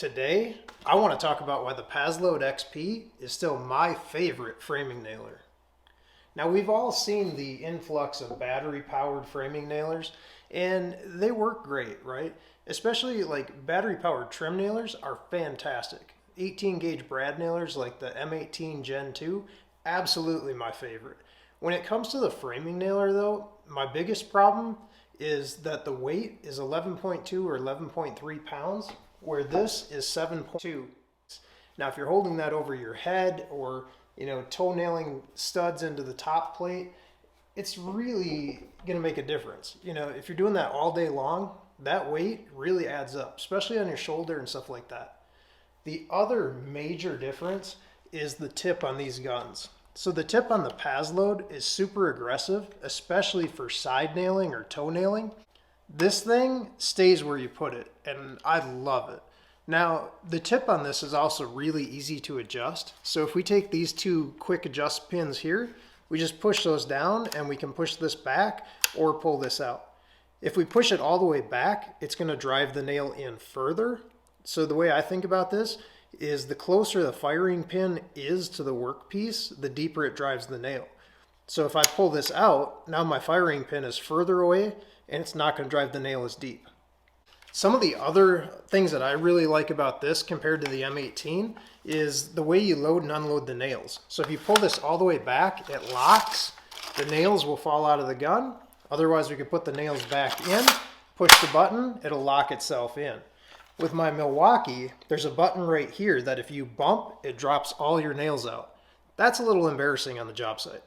Today, I want to talk about why the Paslode XP is still my favorite framing nailer. Now, we've all seen the influx of battery-powered framing nailers, and they work great, right? Especially like battery-powered trim nailers are fantastic. 18-gauge brad nailers like the M18 Gen 2, absolutely my favorite. When it comes to the framing nailer though, my biggest problem is that the weight is 11.2 or 11.3 pounds, where this is 7.2. Now, if you're holding that over your head or, toe nailing studs into the top plate, it's really going to make a difference. If you're doing that all day long, that weight really adds up, especially on your shoulder and stuff like that. The other major difference is the tip on these guns. So the tip on the Paslode is super aggressive, especially for side nailing or toe nailing. This thing stays where you put it, and I love it. Now, the tip on this is also really easy to adjust. So if we take these two quick adjust pins here, we just push those down and we can push this back or pull this out. If we push it all the way back, it's going to drive the nail in further. So the way I think about this is the closer the firing pin is to the workpiece, the deeper it drives the nail. So if I pull this out, now my firing pin is further away and it's not going to drive the nail as deep. Some of the other things that I really like about this compared to the M18 is the way you load and unload the nails. So if you pull this all the way back, it locks, the nails will fall out of the gun. Otherwise, we could put the nails back in, push the button, it'll lock itself in. With my Milwaukee, there's a button right here that if you bump, it drops all your nails out. That's a little embarrassing on the job site.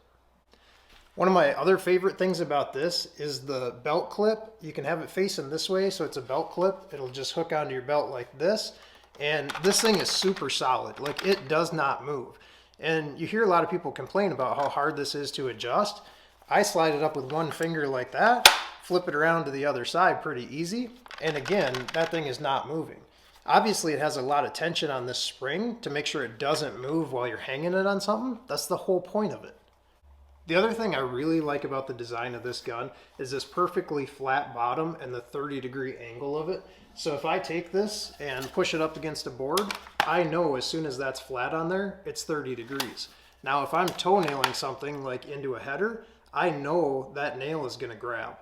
One of my other favorite things about this is the belt clip. You can have it facing this way, so it's a belt clip. It'll just hook onto your belt like this. And this thing is super solid. Like, it does not move. And you hear a lot of people complain about how hard this is to adjust. I slide it up with one finger like that, flip it around to the other side pretty easy. And again, that thing is not moving. Obviously, it has a lot of tension on this spring to make sure it doesn't move while you're hanging it on something. That's the whole point of it. The other thing I really like about the design of this gun is this perfectly flat bottom and the 30-degree angle of it. So if I take this and push it up against a board, I know as soon as that's flat on there, it's 30 degrees. Now, if I'm toe nailing something like into a header, I know that nail is going to grab.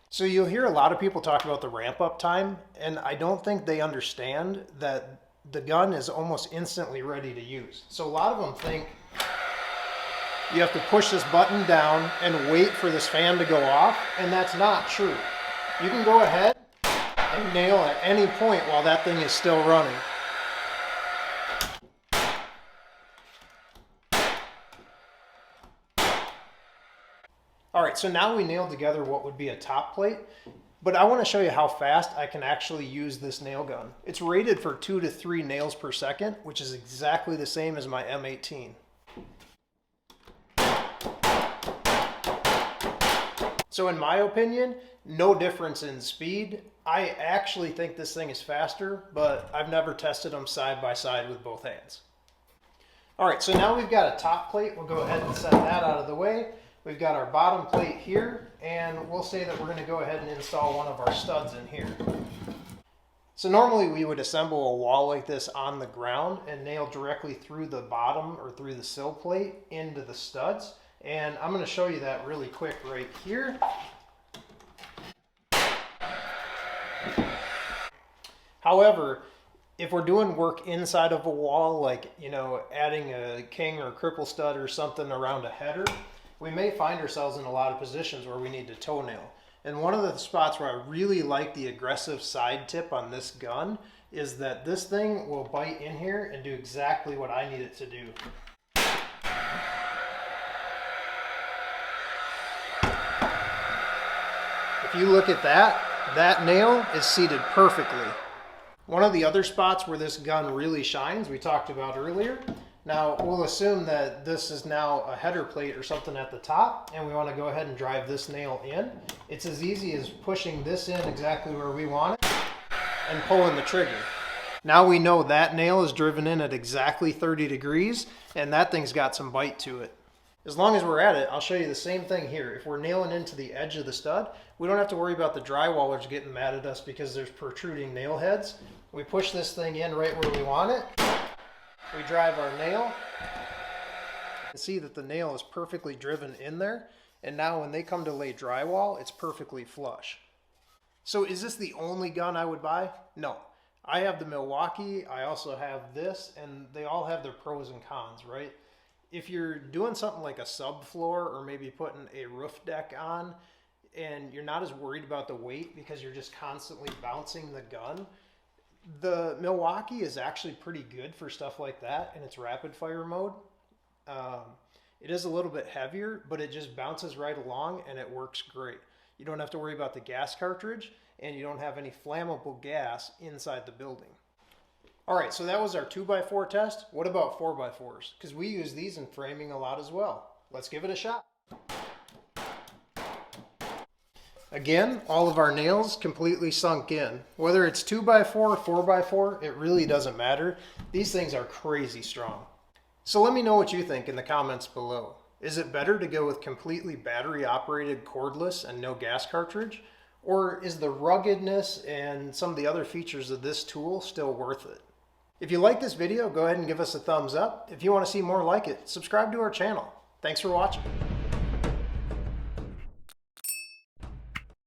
So you'll hear a lot of people talk about the ramp up time, and I don't think they understand that the gun is almost instantly ready to use. So a lot of them think you have to push this button down and wait for this fan to go off, and that's not true. You can go ahead and nail at any point while that thing is still running. All right, so now we nailed together what would be a top plate, but I want to show you how fast I can actually use this nail gun. It's rated for 2 to 3 nails per second, which is exactly the same as my M18. So in my opinion, no difference in speed. I actually think this thing is faster, but I've never tested them side by side with both hands. All right, so now we've got a top plate. We'll go ahead and set that out of the way. We've got our bottom plate here, and we'll say that we're going to go ahead and install one of our studs in here. So normally we would assemble a wall like this on the ground and nail directly through the bottom or through the sill plate into the studs. And I'm going to show you that really quick right here. However, if we're doing work inside of a wall, like, adding a king or cripple stud or something around a header, we may find ourselves in a lot of positions where we need to toe nail. And one of the spots where I really like the aggressive side tip on this gun is that this thing will bite in here and do exactly what I need it to do. If you look at that, that nail is seated perfectly. One of the other spots where this gun really shines, we talked about earlier. Now, we'll assume that this is now a header plate or something at the top, and we want to go ahead and drive this nail in. It's as easy as pushing this in exactly where we want it and pulling the trigger. Now we know that nail is driven in at exactly 30 degrees, and that thing's got some bite to it. As long as we're at it, I'll show you the same thing here. If we're nailing into the edge of the stud, we don't have to worry about the drywallers getting mad at us because there's protruding nail heads. We push this thing in right where we want it. We drive our nail. You see that the nail is perfectly driven in there. And now when they come to lay drywall, it's perfectly flush. So is this the only gun I would buy? No. I have the Milwaukee, I also have this, and they all have their pros and cons, right? If you're doing something like a subfloor or maybe putting a roof deck on and you're not as worried about the weight because you're just constantly bouncing the gun, the Milwaukee is actually pretty good for stuff like that in its rapid fire mode. It is a little bit heavier, but it just bounces right along and it works great. You don't have to worry about the gas cartridge and you don't have any flammable gas inside the building. All right, so that was our 2x4 test. What about 4x4s? Because we use these in framing a lot as well. Let's give it a shot. Again, all of our nails completely sunk in. Whether it's 2x4 or 4x4, it really doesn't matter. These things are crazy strong. So let me know what you think in the comments below. Is it better to go with completely battery operated cordless and no gas cartridge? Or is the ruggedness and some of the other features of this tool still worth it? If you like this video, go ahead and give us a thumbs up. If you want to see more like it, subscribe to our channel. Thanks for watching.